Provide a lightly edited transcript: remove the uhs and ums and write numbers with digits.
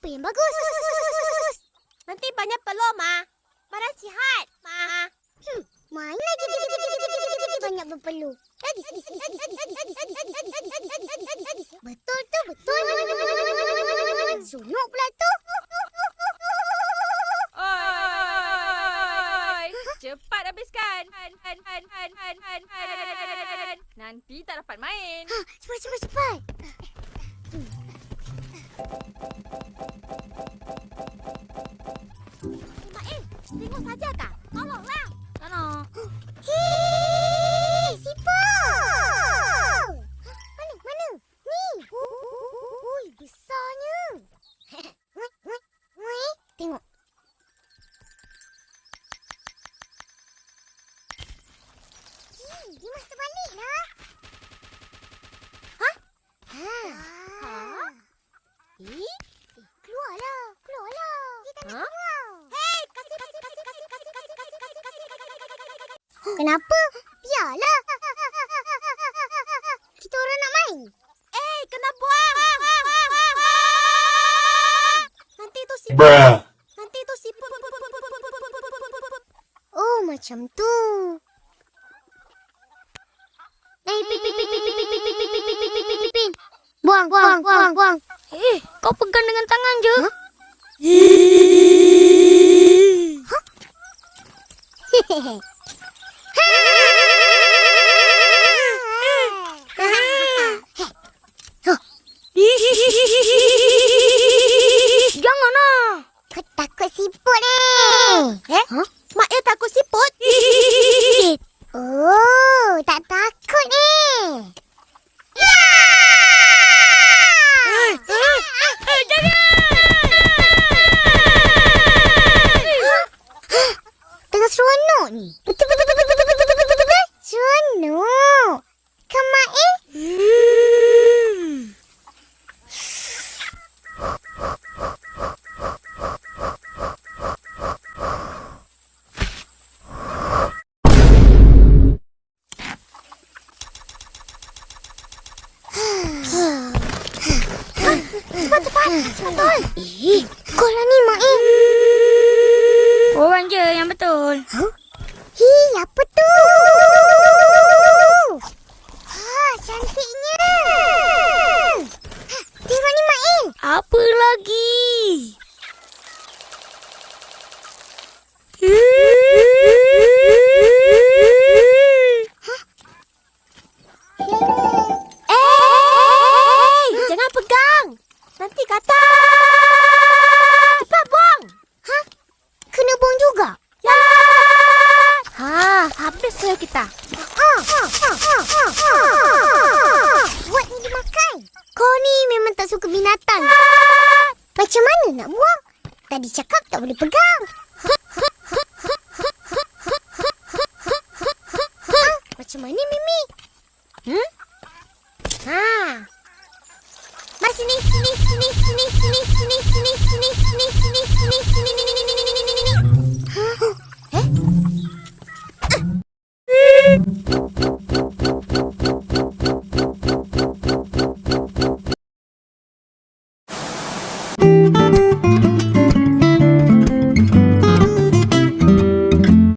Apa yang bagus? Nanti banyak peluh, Ma. Badan sihat, Ma. Main lagi. Banyak berpeluh. Betul tu, betul. Sunuk pula tu. Oi! Cepat habiskan. Nanti tak dapat main. Cepat. Ismail, tengok saja kah? Tolonglah. Sana. Hei, siput! Mana? Ni. Ui, besarnya. Tengok. Dia masuk balik lah. Ha? Keluarlah. Dia tak nak keluar. Hei, kasih. Kenapa? Biarlah. Kita orang nak main. Kena buang. Nanti tu siput. Oh, macam tu. Pin. Buang. Kau pegang dengan tangan je. Hehehe. Janganlah. Kau takut siput Mak Yu takut siput? Oh, tak takut Tengah seronok ni. Betul. Seronok. Kan Mak Yu? Cepat. Kau lah ni, Mak Yu. Orang je yang betul. Apa tu? Cantiknya. Tengok ni, Mak Yu. Apa lagi? Jangan pegang. Nanti gatal. Cepat buang. Kena buang juga? Ya. Habis saya kita. Buat ni dimakan. Kau ni memang tak suka binatang. Macam mana nak buang? Tadi cakap tak boleh pegang. Macam mana, Mimi? Mas sini.